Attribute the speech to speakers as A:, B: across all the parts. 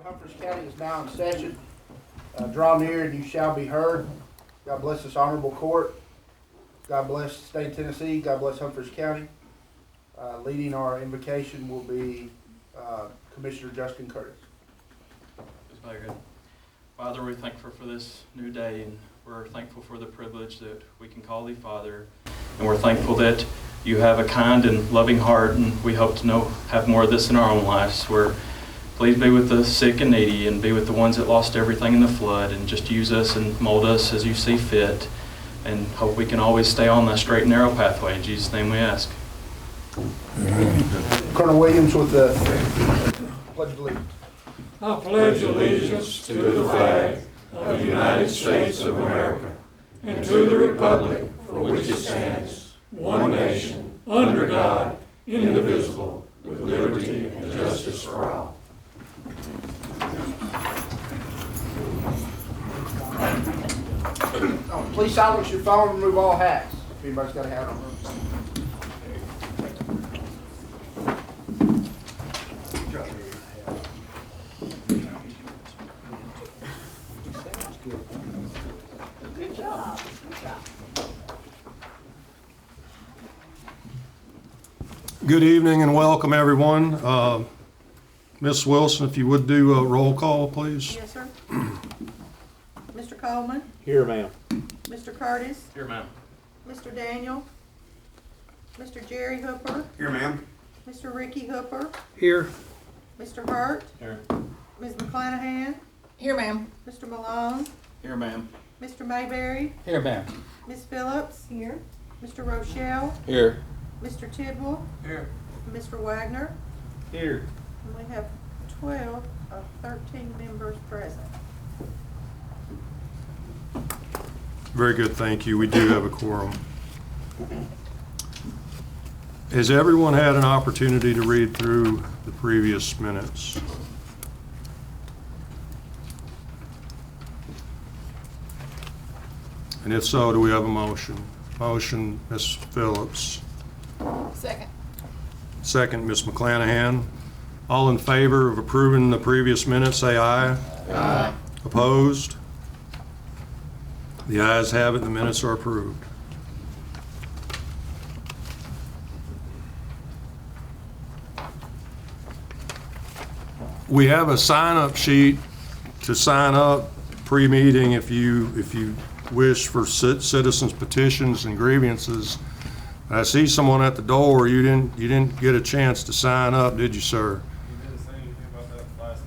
A: Humphreys County is now in session. Draw near and you shall be heard. God bless this honorable court. God bless the state of Tennessee. God bless Humphreys County. Leading our invocation will be Commissioner Justin Curtis.
B: Very good. Father, we're thankful for this new day, and we're thankful for the privilege that we can call thee Father. And we're thankful that you have a kind and loving heart, and we hope to have more of this in our own lives. Where please be with the sick and needy, and be with the ones that lost everything in the flood, and just use us and mold us as you see fit. And hope we can always stay on that straight and narrow pathway. In Jesus' name we ask.
A: Colonel Williams with the Pledge of Allegiance.
C: I pledge allegiance to the flag of the United States of America and to the republic for which it stands, one nation, under God, indivisible, with liberty and justice for all.
A: Please silence your phone and remove all hats. If anybody's got a hat on. Good job.
D: Good evening and welcome, everyone. Ms. Wilson, if you would do a roll call, please.
E: Yes, sir. Mr. Coleman?
F: Here, ma'am.
E: Mr. Curtis?
B: Here, ma'am.
E: Mr. Daniel? Mr. Jerry Hooper?
F: Here, ma'am.
E: Mr. Ricky Hooper?
D: Here.
E: Mr. Hurt?
B: Here.
E: Ms. McClanahan?
G: Here, ma'am.
E: Mr. Malone?
B: Here, ma'am.
E: Mr. Mayberry?
F: Here, ma'am.
E: Ms. Phillips? Here. Mr. Rochelle?
F: Here.
E: Mr. Tidwell?
B: Here.
E: Mr. Wagner?
F: Here.
E: And we have 12 of 13 members present.
D: Very good, thank you. We do have a quorum. Has everyone had an opportunity to read through the previous minutes? And if so, do we have a motion? Motion, Ms. Phillips.
G: Second.
D: Second, Ms. McClanahan. All in favor of approving the previous minutes, say aye.
G: Aye.
D: Opposed? The ayes have it, the minutes are approved. We have a sign-up sheet to sign up pre-meeting if you wish for citizens' petitions and grievances. I see someone at the door. You didn't get a chance to sign up, did you, sir?
H: You didn't say anything about that last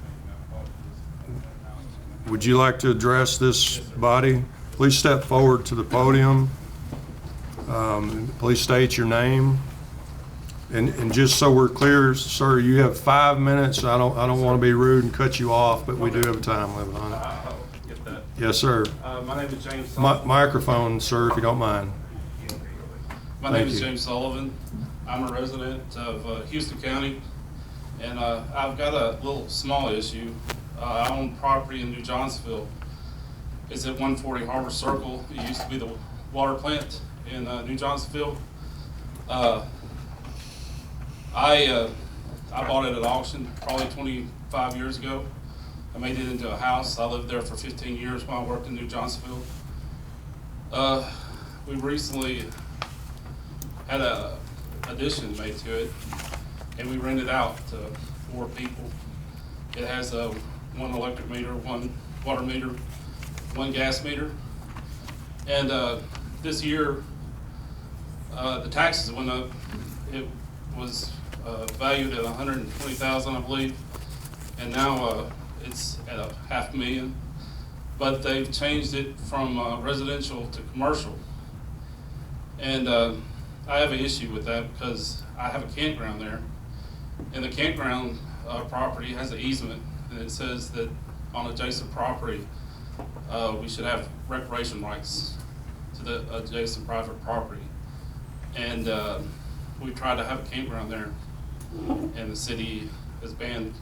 H: meeting.
D: Would you like to address this body? Please step forward to the podium. Please state your name. And just so we're clear, sir, you have 5 minutes. I don't want to be rude and cut you off, but we do have a time limit on it.
H: I'll get that.
D: Yes, sir.
H: My name is James Sullivan.
D: Microphone, sir, if you don't mind.
H: My name is
D: Thank you.
H: James Sullivan. I'm a resident of Houston County, and I've got a little small issue. I own property in New Johnsville. It's at 140 Harbor Circle. It used to be the water plant in New Johnsville. I bought it at auction probably 25 years ago. I made it into a house. I lived there for 15 years when I worked in New Johnsville. We recently had a addition made to it, and we rented out to 4 people. It has one electric meter, 1 water meter, 1 gas meter. And this year, the taxes went up. It was valued at $120,000, I believe, and now it's at $500,000. But they've changed it from residential to commercial, and I have an issue with that because I have a campground there, and the campground property has an easement, and it says that on adjacent property we should have recreation rights to the adjacent private property, and we tried to have a campground there, and the city has banned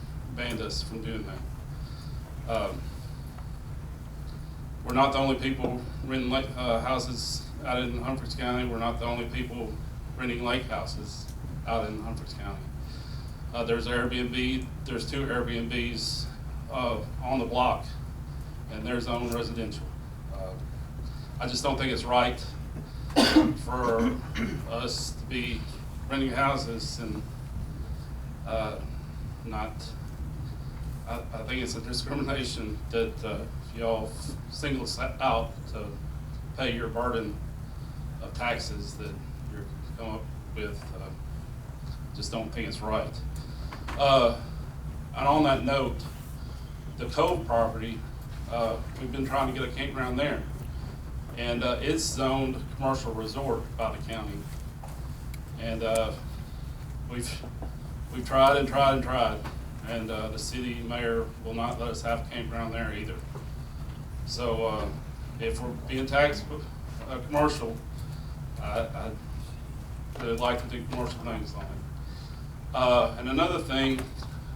H: us from doing that. We're not the only people renting houses out in Humphreys County. We're not the only people renting lake houses out in Humphreys County. There's Airbnb. There's 2 Airbnbs on the block, and they're zoned residential. I just don't think it's right for us to be renting houses and not. I think it's a discrimination that if y'all single us out to pay your burden of taxes that you're coming up with. Just don't think it's right. And on that note, the Cove property, we've been trying to get a campground there. And it's zoned commercial resort by the county. And we've tried and tried and tried. And the city mayor will not let us have a campground there either. So if we're being taxed commercial, I would like to do commercial things on it. And another thing,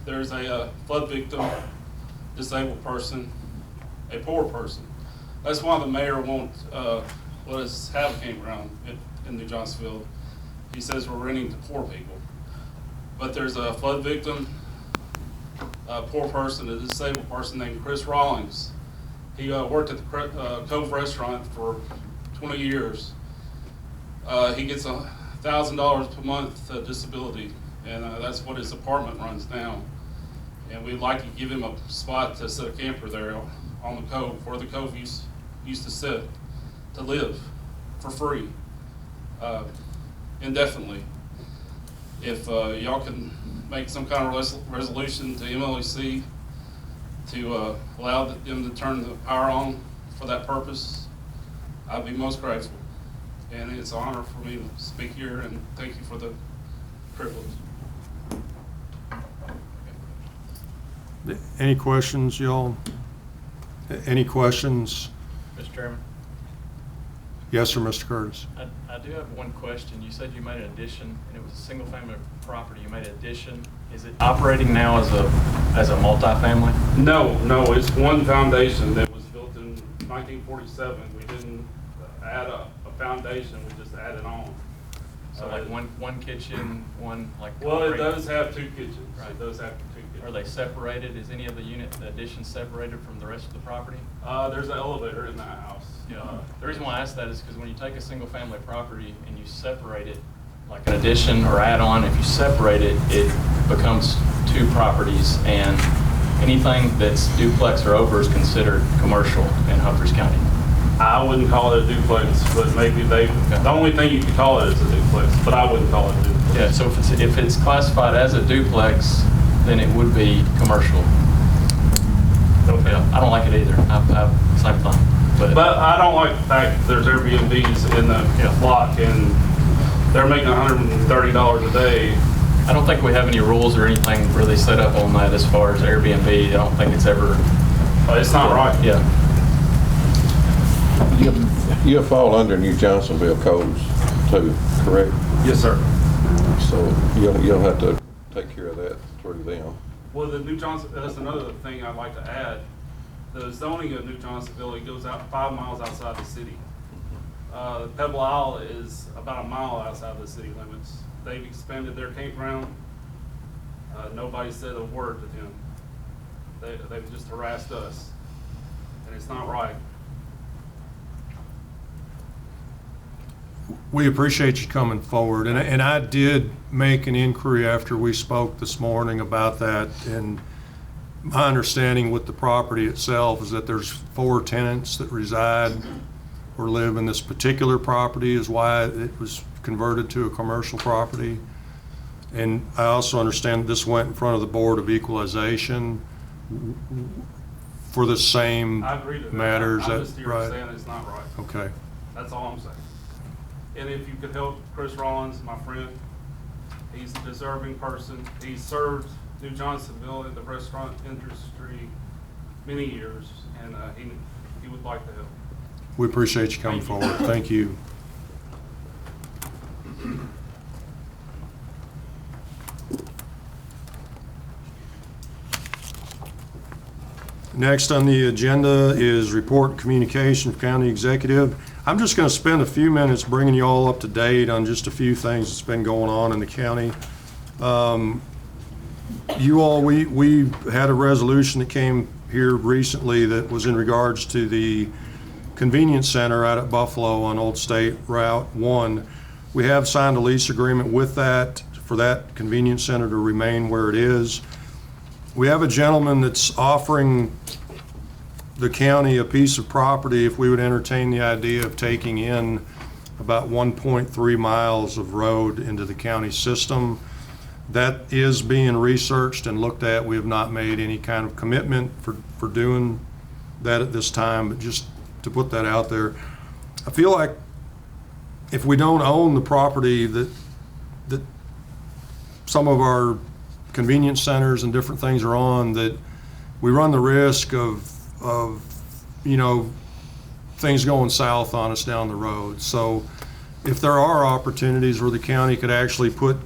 H: there's a flood victim, disabled person, a poor person. That's why the mayor won't let us have a campground in New Johnsonville. He says we're renting to poor people. But there's a flood victim, a poor person, a disabled person named Chris Rawlings. He worked at the Cove restaurant for 20 years. He gets $1,000 per month disability, and that's what his apartment runs now. And we'd like to give him a spot to set a camper there on the Cove, where the Cove used to sit, to live for free, indefinitely. If y'all can make some kind of resolution to MLEC to allow them to turn the power on for that purpose, I'd be most grateful. And it's an honor for me to speak here, and thank you for the privilege.
D: Any questions, y'all? Any questions?
B: Mr. Chairman,
D: Yes, sir, Mr. Curtis.
B: I do have one question. You said you made an addition, and it was a single-family property. You made an addition. Is it operating now as a multifamily?
H: No, it's one foundation that was built in 1947. We didn't add a foundation, we just added on.
B: So like one kitchen, one like.
H: Well, it
B: concrete?
H: does have two kitchens.
B: Right.
H: It does have two kitchens.
B: Are they separated? Is any of the addition separated from the rest of the property?
H: There's an elevator in that house.
B: The reason why I ask that is because when you take a single-family property and you separate it, like an addition or add-on, if you separate it, it becomes two properties, and anything that's duplex or over is considered commercial in Humphreys County.
H: I wouldn't call it a duplex, but maybe the only thing you could call it is a duplex, but I wouldn't call it a duplex.
B: Yeah, so if it's classified as a duplex, then it would be commercial.
H: Okay.
B: Yeah, I don't like it either. Same thing. But
H: I don't like the fact that there's Airbnbs in the block and they're making $130 a day.
B: I don't think we have any rules or anything really set up on that as far as Airbnb. I don't think it's ever.
H: It's not right.
B: Yeah.
C: You'll fall under New Johnsonville codes too, correct?
H: Yes, sir.
C: So you'll have to take care of that through them.
H: Well, that's another thing I'd like to add. The zoning of New Johnsonville, it goes out 5 miles outside the city. Pebble Isle is about a mile outside the city limits. They've expanded their campground. Nobody said a word to them. They've just harassed us, and it's not right.
D: We appreciate you coming forward, and I did make an inquiry after we spoke this morning about that, and my understanding with the property itself is that there's 4 tenants that reside or live in this particular property, is why it was converted to a commercial property. And I also understand this went in front of the Board of Equalization for the same
H: I agree to that.
D: matter. Is
H: I'm
D: that
H: just here
D: right?
H: saying it's not right.
D: Okay.
H: That's all I'm saying. And if you could help Chris Rollins, my friend, he's a deserving person. He served New Johnsonville in the restaurant industry many years, and he would like to help.
D: We appreciate you coming forward. Thank you. Next on the agenda is report and communication from County Executive. I'm just going to spend a few minutes bringing you all up to date on just a few things that's been going on in the county. you all, we had a resolution that came here recently that was in regards to the convenience center out at Buffalo on Old State Route 1. We have signed a lease agreement with that, for that convenience center to remain where it is. We have a gentleman that's offering the county a piece of property if we would entertain the idea of taking in about 1.3 miles of road into the county system. That is being researched and looked at. We have not made any kind of commitment for doing that at this time, but just to put that out there. I feel like if we don't own the property that some of our convenience centers and different things are on, that we run the risk of you know, things going south on us down the road. So if there are opportunities where the county could actually put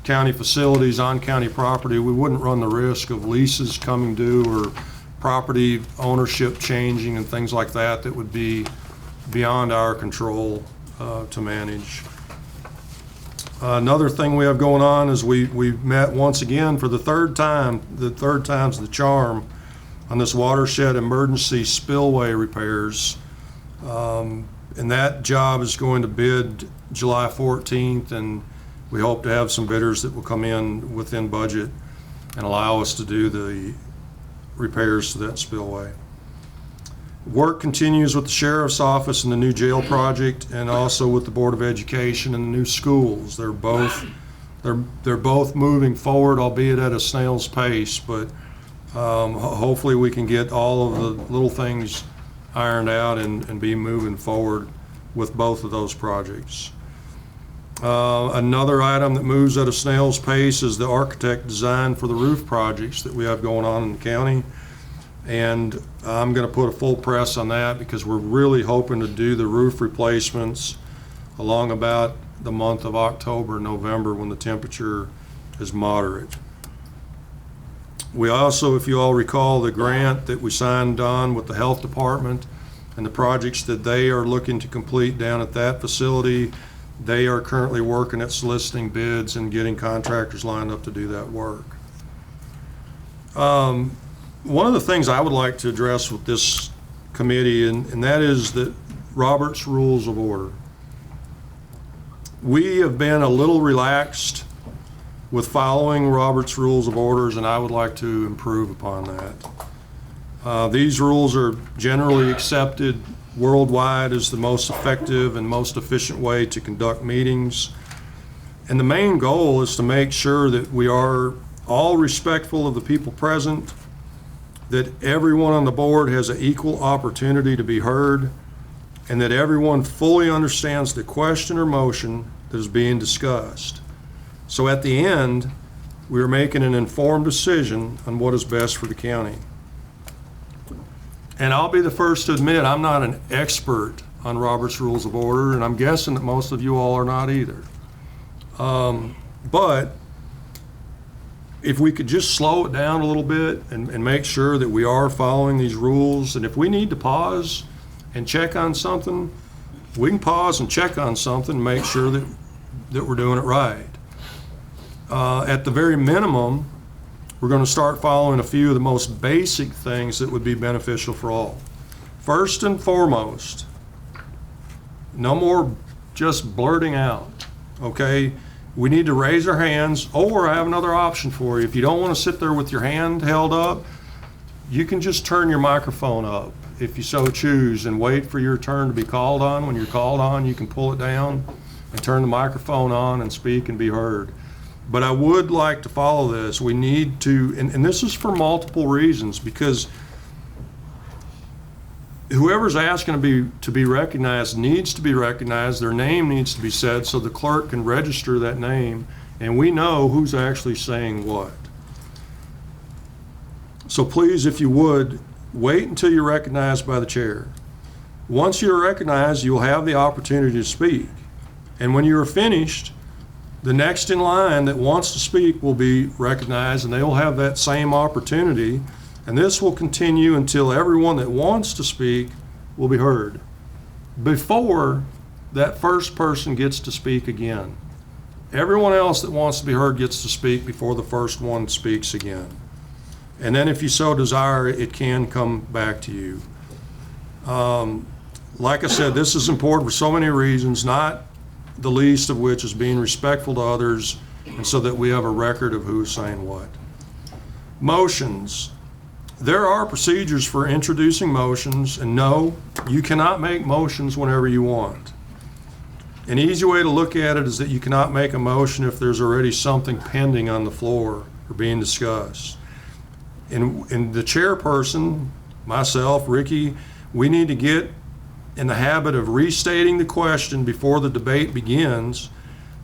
D: county facilities on county property, we wouldn't run the risk of leases coming due or property ownership changing and things like that that would be beyond our control to manage. Another thing we have going on is we met once again for the third time's the charm on this watershed emergency spillway repairs. And that job is going to bid July 14th, and we hope to have some bidders that will come in within budget and allow us to do the repairs to that spillway. Work continues with the sheriff's office and the new jail project, and also with the Board of Education and the new schools. They're both moving forward, albeit at a snail's pace, but hopefully we can get all of the little things ironed out and be moving forward with both of those projects. Another item that moves at a snail's pace is the architect design for the roof projects that we have going on in the county. And I'm going to put a full press on that because we're really hoping to do the roof replacements along about the month of October, November, when the temperature is moderate. We also, if you all recall, the grant that we signed on with the health department and the projects that they are looking to complete down at that facility, they are currently working at soliciting bids and getting contractors lined up to do that work. One of the things I would like to address with this committee, and that is that Robert's Rules of Order. We have been a little relaxed with following Robert's Rules of Orders, and I would like to improve upon that. These rules are generally accepted worldwide as the most effective and most efficient way to conduct meetings. And the main goal is to make sure that we are all respectful of the people present, that everyone on the board has an equal opportunity to be heard, and that everyone fully understands the question or motion that is being discussed. So at the end, we are making an informed decision on what is best for the county. And I'll be the first to admit I'm not an expert on Robert's Rules of Order, and I'm guessing that most of you all are not either. But if we could just slow it down a little bit and make sure that we are following these rules, and if we need to pause and check on something, we can pause and check on something and make sure that we're doing it right. At the very minimum, we're going to start following a few of the most basic things that would be beneficial for all. First and foremost, no more just blurting out, okay? We need to raise our hands, or I have another option for you. If you don't want to sit there with your hand held up, you can just turn your microphone up if you so choose and wait for your turn to be called on. When you're called on, you can pull it down and turn the microphone on and speak and be heard. But I would like to follow this. We need to, and this is for multiple reasons, because whoever's asking to be recognized needs to be recognized. Their name needs to be said so the clerk can register that name, and we know who's actually saying what. So please, if you would, wait until you're recognized by the chair. Once you're recognized, you'll have the opportunity to speak. And when you're finished, the next in line that wants to speak will be recognized, and they will have that same opportunity. And this will continue until everyone that wants to speak will be heard before that first person gets to speak again. Everyone else that wants to be heard gets to speak before the first one speaks again. And then if you so desire, it can come back to you. Like I said, this is important for so many reasons, not the least of which is being respectful to others, and so that we have a record of who's saying what. Motions. There are procedures for introducing motions, and no, you cannot make motions whenever you want. An easy way to look at it is that you cannot make a motion if there's already something pending on the floor or being discussed. And the chairperson, myself, Ricky, we need to get in the habit of restating the question before the debate begins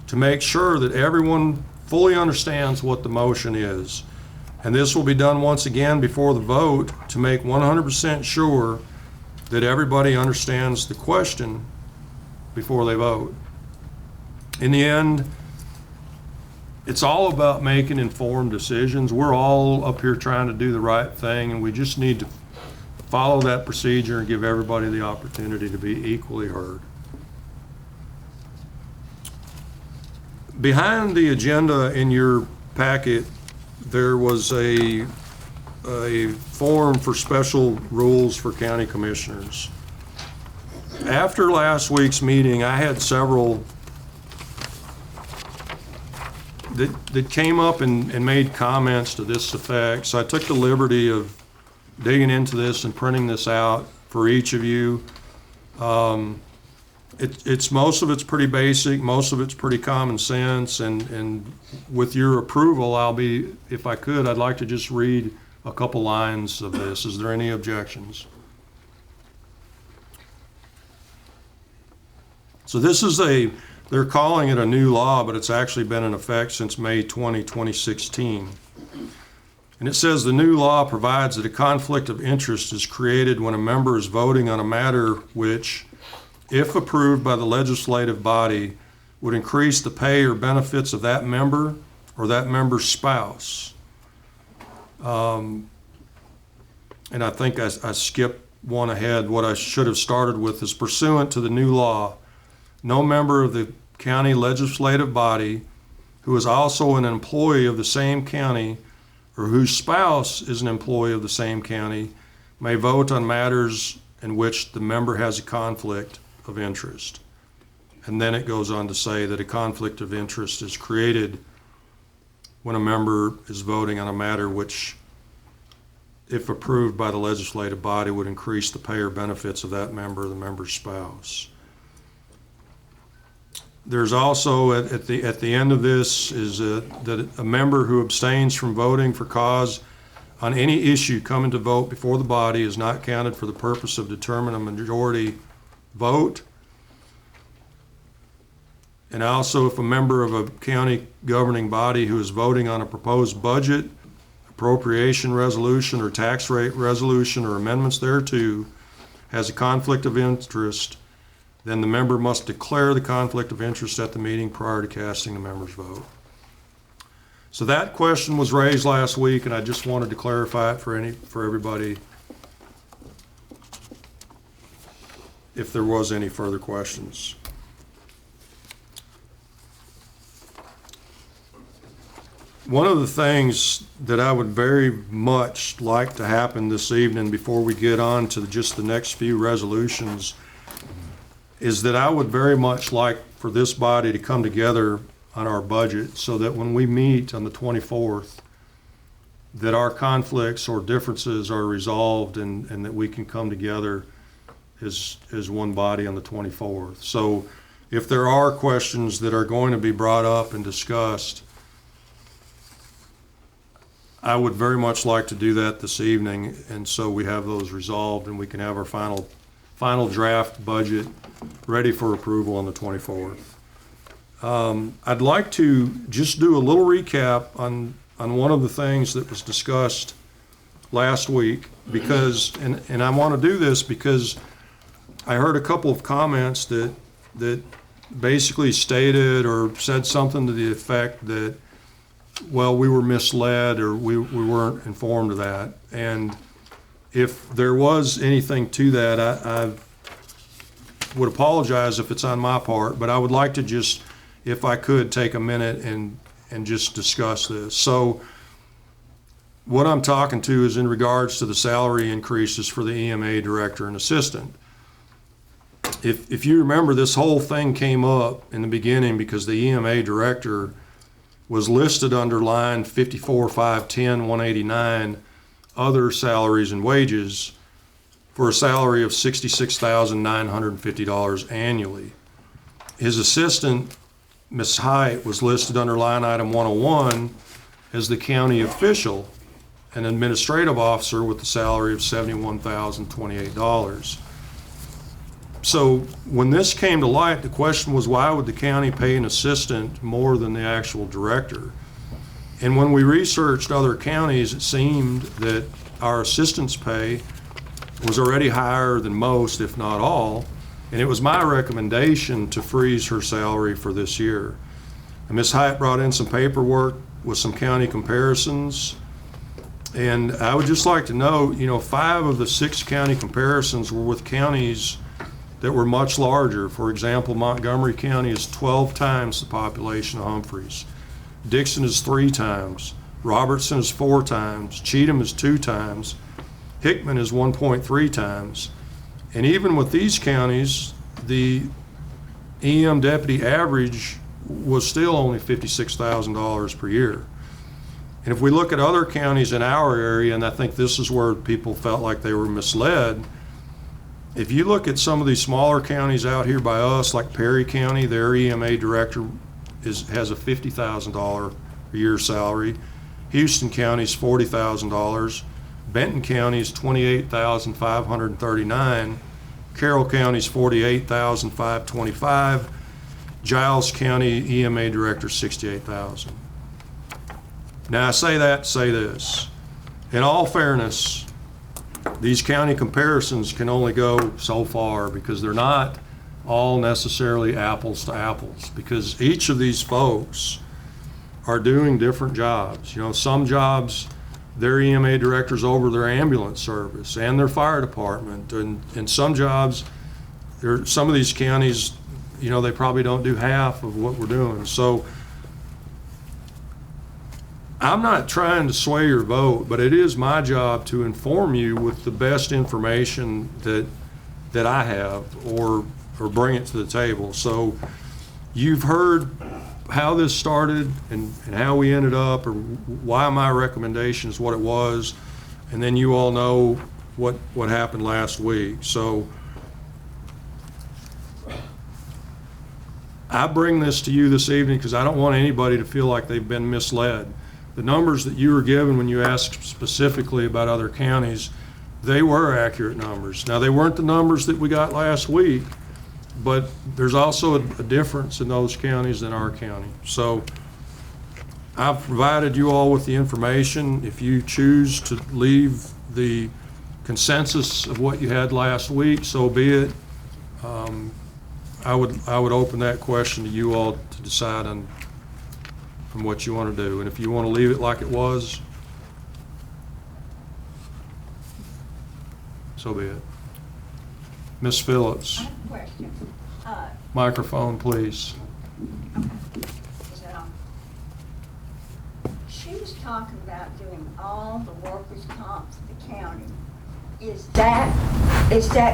D: to make sure that everyone fully understands what the motion is. And this will be done once again before the vote to make 100% sure that everybody understands the question before they vote. In the end, it's all about making informed decisions. We're all up here trying to do the right thing, and we just need to follow that procedure and give everybody the opportunity to be equally heard. Behind the agenda in your packet, there was a form for special rules for county commissioners. After last week's meeting, I had several that came up and made comments to this effect. So I took the liberty of digging into this and printing this out for each of you. It's most of it's pretty basic, most of it's pretty common sense, and with your approval, if I could, I'd like to just read a couple lines of this. Is there any objections? So this is they're calling it a new law, but it's actually been in effect since May 2016. And it says the new law provides that a conflict of interest is created when a member is voting on a matter which, if approved by the legislative body, would increase the pay or benefits of that member or that member's spouse. And I think I skipped one ahead. What I should have started with is pursuant to the new law, no member of the county legislative body who is also an employee of the same county or whose spouse is an employee of the same county may vote on matters in which the member has a conflict of interest. And then it goes on to say that a conflict of interest is created when a member is voting on a matter which, if approved by the legislative body, would increase the pay or benefits of that member or the member's spouse. There's also at the end of this is that a member who abstains from voting for cause on any issue coming to vote before the body is not counted for the purpose of determining a majority vote. And also, if a member of a county governing body who is voting on a proposed budget, appropriation resolution, or tax rate resolution or amendments thereto has a conflict of interest, then the member must declare the conflict of interest at the meeting prior to casting the member's vote. So that question was raised last week, and I just wanted to clarify it for everybody if there was any further questions. One of the things that I would very much like to happen this evening before we get on to just the next few resolutions is that I would very much like for this body to come together on our budget so that when we meet on the 24th, that our conflicts or differences are resolved and that we can come together as one body on the 24th. So if there are questions that are going to be brought up and discussed, I would very much like to do that this evening, and so we have those resolved and we can have our final draft budget ready for approval on the 24th. I'd like to just do a little recap on one of the things that was discussed last week because, and I want to do this because I heard a couple of comments that basically stated or said something to the effect that, well, we were misled or we weren't informed of that. And if there was anything to that, I would apologize if it's on my part, but I would like to just if I could take a minute and just discuss this. So what I'm talking to is in regards to the salary increases for the EMA director and assistant. If you remember, this whole thing came up in the beginning because the EMA director was listed under line 54,510, 189, other salaries and wages, for a salary of $66,950 annually. His assistant, Ms. Height, was listed under line item 101 as the county official, an administrative officer with the salary of $71,028. So when this came to light, the question was, why would the county pay an assistant more than the actual director? And when we researched other counties, it seemed that our assistant's pay was already higher than most, if not all, and it was my recommendation to freeze her salary for this year. And Ms. Hyatt brought in some paperwork with some county comparisons, and I would just like to know, 5 of the 6 county comparisons were with counties that were much larger. For example, Montgomery County is 12 times the population of Humphreys. Dixon is 3 times. Robertson is 4 times. Cheatham is 2 times. Hickman is 1.3 times. And even with these counties, the EM deputy average was still only $56,000 per year. And if we look at other counties in our area, and I think this is where people felt like they were misled, if you look at some of these smaller counties out here by us, like Perry County, their EMA director has a $50,000 a year salary. Houston County's $40,000. Benton County's $28,539. Carroll County's $48,525. Giles County EMA director $68,000. Now I say that to say this. In all fairness, these county comparisons can only go so far because they're not all necessarily apples to apples, because each of these folks are doing different jobs. Some jobs, their EMA director's over their ambulance service and their fire department, and some jobs, some of these counties, they probably don't do half of what we're doing. So I'm not trying to sway your vote, but it is my job to inform you with the best information that I have, or bring it to the table. So you've heard how this started and how we ended up, or why my recommendation is what it was, and then you all know what happened last week. So I bring this to you this evening because I don't want anybody to feel like they've been misled. The numbers that you were given when you asked specifically about other counties, they were accurate numbers. Now, they weren't the numbers that we got last week, but there's also a difference in those counties than our county. So I've provided you all with the information. If you choose to leave the consensus of what you had last week, so be it. I would open that question to you all to decide on what you want to do. And if you want to leave it like it was, so be it. Ms. Phillips,
F: I have a question.
D: microphone, please.
F: Is that on? She was talking about doing all the workers' comp for the county. Is that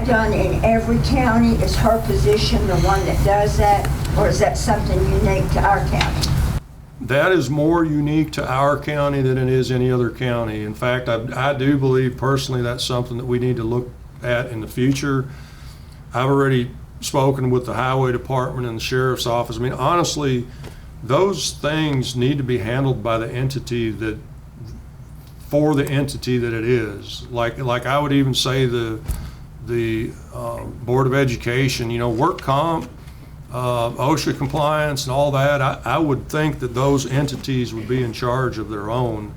F: done in every county? Is her position the one that does that? Or is that something unique to our county?
D: That is more unique to our county than it is any other county. In fact, I do believe personally that's something that we need to look at in the future. I've already spoken with the highway department and the sheriff's office. I mean, honestly, those things need to be handled by the entity for the entity that it is. Like I would even say the Board of Education, work comp, OSHA compliance and all that, I would think that those entities would be in charge of their own,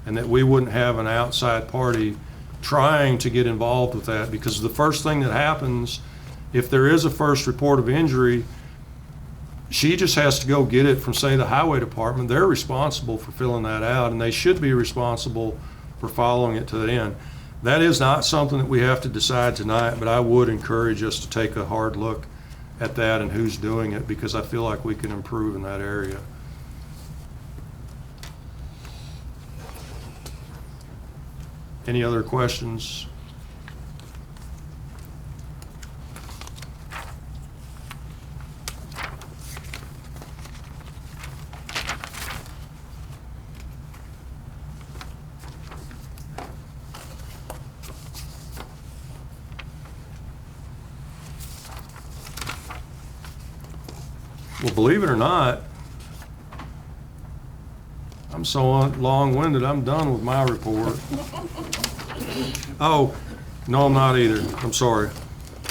D: and that we wouldn't have an outside party trying to get involved with that, because the first thing that happens, if there is a first report of injury, she just has to go get it from, say, the highway department. They're responsible for filling that out, and they should be responsible for following it to the end. That is not something that we have to decide tonight, but I would encourage us to take a hard look at that and who's doing it, because I feel like we can improve in that area. Any other questions? Well, believe it or not, I'm so long-winded, I'm done with my report. Oh, no, I'm not either. I'm sorry.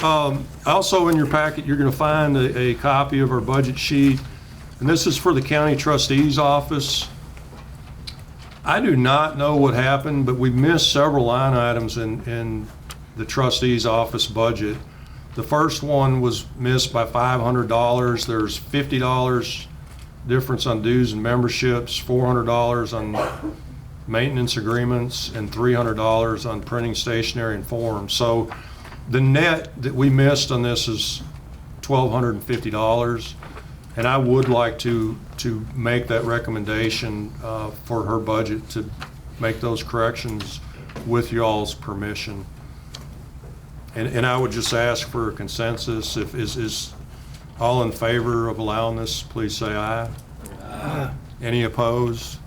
D: Also in your packet, you're going to find a copy of our budget sheet, and this is for the county trustee's office. I do not know what happened, but we missed several line items in the trustee's office budget. The first one was missed by $500. There's $50 difference on dues and memberships, $400 on maintenance agreements, and $300 on printing stationery and forms. So the net that we missed on this is $1,250. And I would like to make that recommendation for her budget to make those corrections with y'all's permission. And I would just ask for a consensus. If is all in favor of allowing this, please say aye. Aye. Any opposed?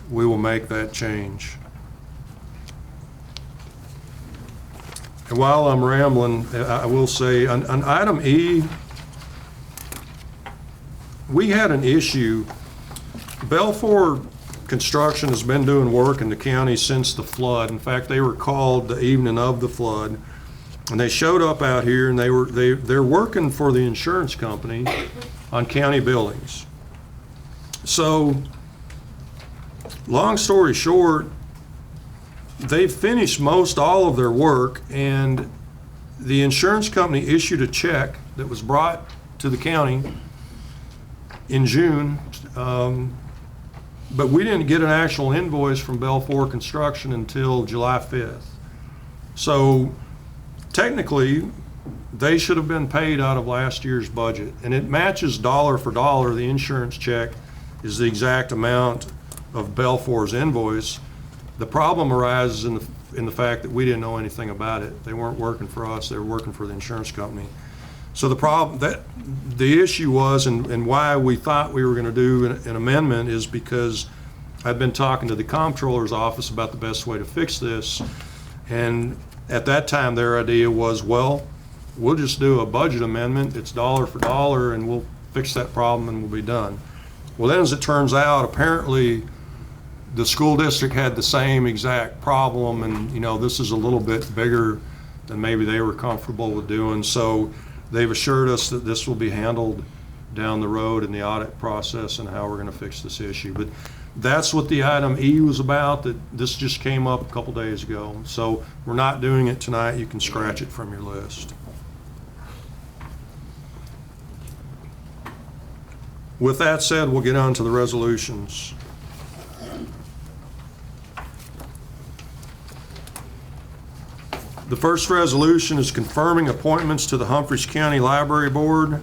D: We will make that change. And while I'm rambling, I will say on item E, we had an issue. Belfour Construction has been doing work in the county since the flood. In fact, they were called the evening of the flood, and they showed up out here, and they're working for the insurance company on county buildings. So, long story short, they've finished most all of their work, and the insurance company issued a check that was brought to the county in June. But we didn't get an actual invoice from Belfour Construction until July 5th. So technically, they should have been paid out of last year's budget. And it matches dollar for dollar. The insurance check is the exact amount of Belfour's invoice. The problem arises in the fact that we didn't know anything about it. They weren't working for us. They were working for the insurance company. So the issue was, and why we thought we were going to do an amendment, is because I'd been talking to the comptroller's office about the best way to fix this, and at that time their idea was, well, we'll just do a budget amendment. It's dollar for dollar, and we'll fix that problem and we'll be done. Well, then as it turns out, apparently the school district had the same exact problem, and this is a little bit bigger than maybe they were comfortable with doing. So they've assured us that this will be handled down the road in the audit process and how we're going to fix this issue. But that's what the item E was about. That this just came up a couple days ago. So we're not doing it tonight. You can scratch it from your list. With that said, we'll get on to the resolutions. The first resolution is confirming appointments to the Humphreys County Library Board.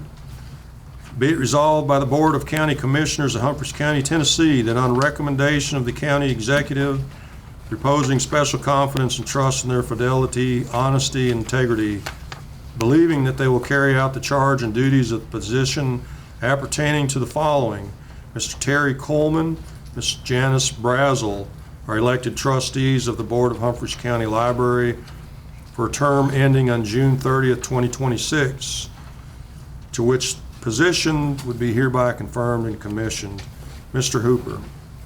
D: Be it resolved by the Board of County Commissioners of Humphreys County, Tennessee, that on recommendation of the county executive, reposing special confidence and trust in their fidelity, honesty, and integrity, believing that they will carry out the charge and duties of the position appertaining to the following: Mr. Terry Coleman, Ms. Janice Brazel are elected trustees of the Board of Humphreys County Library for a term ending on June 30th, 2026, to which position would be hereby confirmed and commissioned. Mr. Hooper.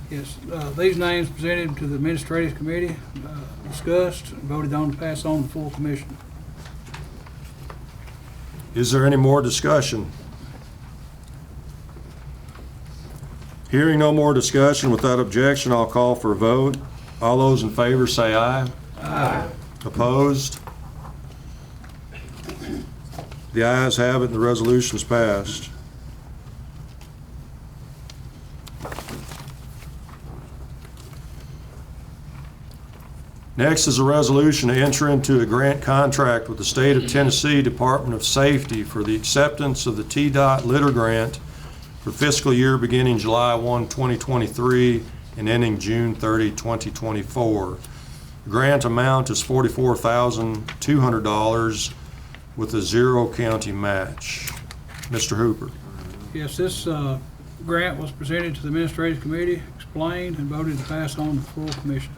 I: Yes, these names presented to the Administrative Committee, discussed, and voted on to pass on to the full commission.
D: Is there any more discussion? Hearing no more discussion, without objection, I'll call for a vote. All those in favor say aye. Aye. Opposed? The ayes have it and the resolution is passed. Next is a resolution to enter into a grant contract with the State of Tennessee Department of Safety for the acceptance of the TDOT litter grant for fiscal year beginning July 1, 2023 and ending June 30, 2024. The grant amount is $44,200 with a 0 county match. Mr. Hooper.
I: Yes, this grant was presented to the Administrative Committee, explained, and voted to pass on to the full commission.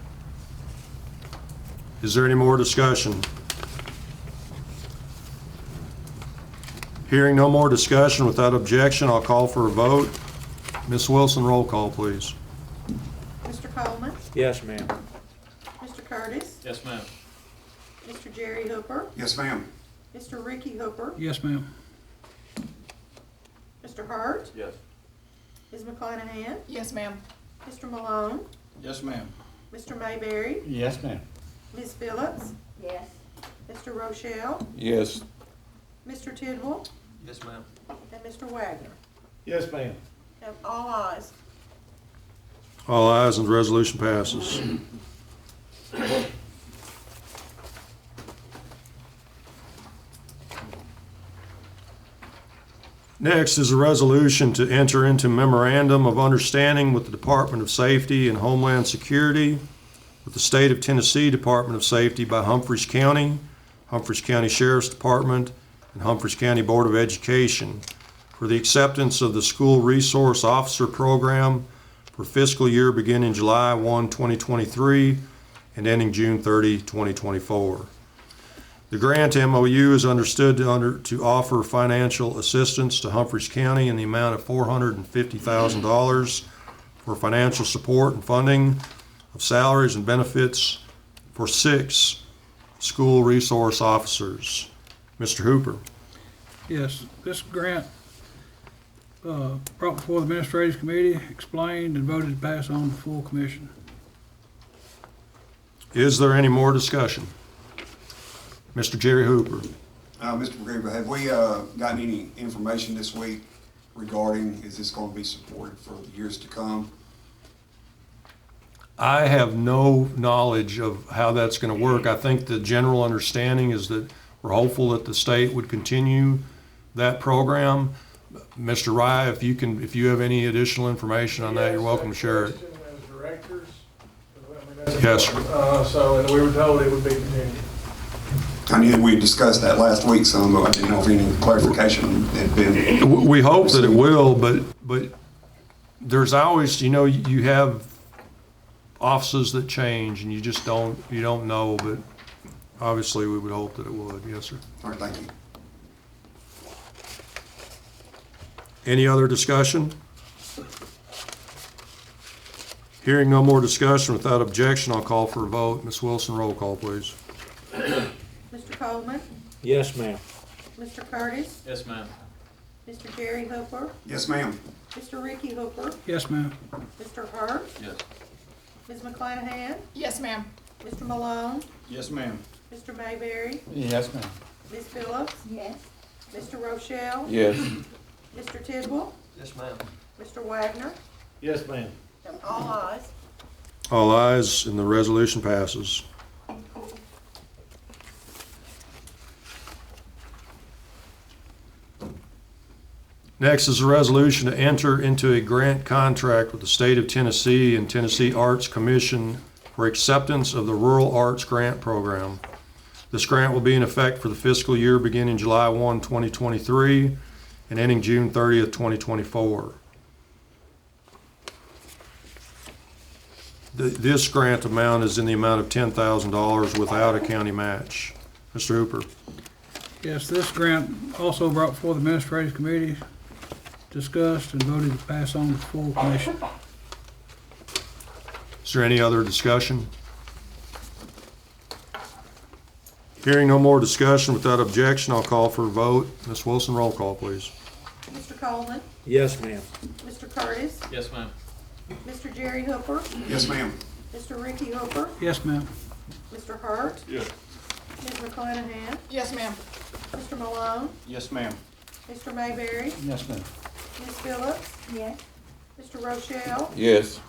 D: Is there any more discussion? Hearing no more discussion, without objection, I'll call for a vote. Ms. Wilson, roll call, please.
E: Mr. Coleman,
C: Yes, ma'am.
E: Mr. Curtis,
B: Yes, ma'am.
E: Mr. Jerry Hooper,
C: Yes, ma'am.
E: Mr. Ricky Hooper,
I: Yes, ma'am.
E: Mr. Hart,
B: Yes.
E: Ms. McClanahan,
G: Yes, ma'am.
E: Mr. Malone,
H: Yes, ma'am.
E: Mr. Mayberry,
C: Yes, ma'am.
E: Ms. Phillips,
F: Yes.
E: Mr. Rochelle,
C: Yes.
E: Mr. Tidwell,
B: Yes, ma'am.
E: and Mr. Wagner.
C: Yes, ma'am.
E: Have all ayes.
D: All ayes and the resolution passes. Next is a resolution to enter into memorandum of understanding with the Department of Safety and Homeland Security, with the State of Tennessee Department of Safety by Humphreys County, Humphreys County Sheriff's Department, and Humphreys County Board of Education for the acceptance of the School Resource Officer Program for fiscal year beginning July 1, 2023 and ending June 30, 2024. The grant MOU is understood to offer financial assistance to Humphreys County in the amount of $450,000 for financial support and funding of salaries and benefits for 6 school resource officers. Mr. Hooper.
I: Yes, this grant brought before the Administrative Committee, explained, and voted to pass on to the full commission.
D: Is there any more discussion? Mr. Jerry Hooper.
J: Mr. McGreevy, have we gotten any information this week regarding, is this going to be supported for the years to come?
D: I have no knowledge of how that's going to work. I think the general understanding is that we're hopeful that the state would continue that program. Mr. Rye, if you have any additional information on that, you're welcome to share it. Yes, sir.
K: And we were told it would be continued.
J: I knew we discussed that last week some, but I didn't know if any clarification had been.
D: We hope that it will, but there's always, you have offices that change and you don't know, but obviously we would hope that it would. Yes, sir.
J: All right, thank you.
D: Any other discussion? Hearing no more discussion, without objection, I'll call for a vote. Ms. Wilson, roll call, please.
E: Mr. Coleman,
C: Yes, ma'am.
E: Mr. Curtis,
B: Yes, ma'am.
E: Mr. Jerry Hooper,
J: Yes, ma'am.
E: Mr. Ricky Hooper,
I: Yes, ma'am.
E: Mr. Hart,
B: Yes.
E: Ms. McClanahan,
G: Yes, ma'am.
E: Mr. Malone,
H: Yes, ma'am.
E: Mr. Mayberry,
C: Yes, ma'am.
E: Ms. Phillips,
F: Yes.
E: Mr. Rochelle,
C: Yes.
E: Mr. Tidwell,
B: Yes, ma'am.
E: Mr. Wagner.
C: Yes, ma'am.
E: Have all ayes.
D: All ayes and the resolution passes. Next is a resolution to enter into a grant contract with the State of Tennessee and Tennessee Arts Commission for acceptance of the Rural Arts Grant Program. This grant will be in effect for the fiscal year beginning July 1, 2023 and ending June 30th, 2024. This grant amount is in the amount of $10,000 without a county match. Mr. Hooper.
I: Yes, this grant also brought before the Administrative Committee, discussed, and voted to pass on to the full commission.
D: Is there any other discussion? Hearing no more discussion, without objection, I'll call for a vote. Ms. Wilson, roll call, please.
E: Mr. Coleman,
C: Yes, ma'am.
E: Mr. Curtis,
B: Yes, ma'am.
E: Mr. Jerry Hooper,
J: Yes, ma'am.
E: Mr. Ricky Hooper,
I: Yes, ma'am.
E: Mr. Hart,
H: Yes.
E: Ms. McClanahan,
G: Yes, ma'am.
E: Mr. Malone,
H: Yes, ma'am.
E: Mr. Mayberry,
C: Yes, ma'am.
E: Ms. Phillips,
F: Yes.
E: Mr. Rochelle,
C: Yes.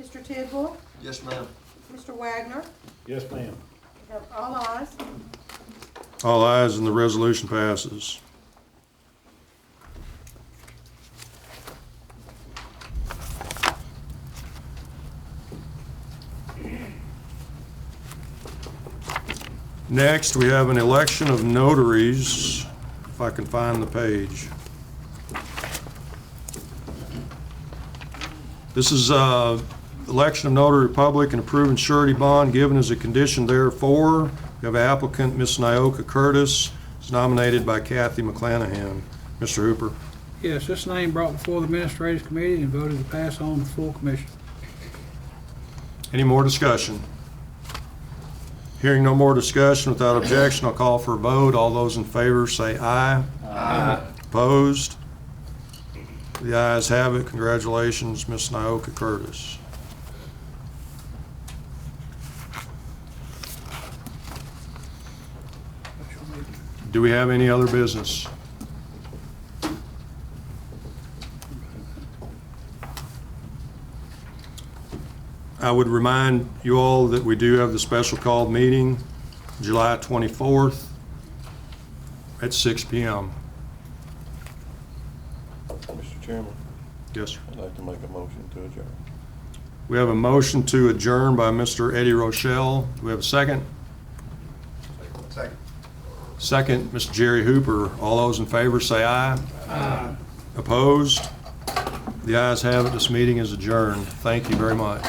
E: Mr. Tidwell,
B: Yes, ma'am.
E: Mr. Wagner?
C: Yes, ma'am.
E: We have all ayes.
D: All ayes and the resolution passes. Next, we have an election of notaries, if I can find the page. This is election of notary public and approving surety bond given as a condition therefore. We have applicant, Ms. Nyoka Curtis, is nominated by Kathy McClanahan. Mr. Hooper.
I: Yes, this name brought before the administrative committee and voted to pass on to full commission.
D: Any more discussion? Hearing no more discussion, without objection, I'll call for a vote. All those in favor say aye.
C: Aye.
D: Opposed? The ayes have it. Congratulations, Ms. Nyoka Curtis. Do we have any other business? I would remind you all that we do have the special called meeting, July 24th at 6 p.m.
C: Mr. Chairman,
D: Yes, sir.
C: I'd like to make a motion to adjourn.
D: We have a motion to adjourn by Mr. Eddie Rochelle. Do we have a second?
J: Second.
D: Second, Mr. Jerry Hooper. All those in favor say aye. Aye. Opposed? The ayes have it. This meeting is adjourned. Thank you very much.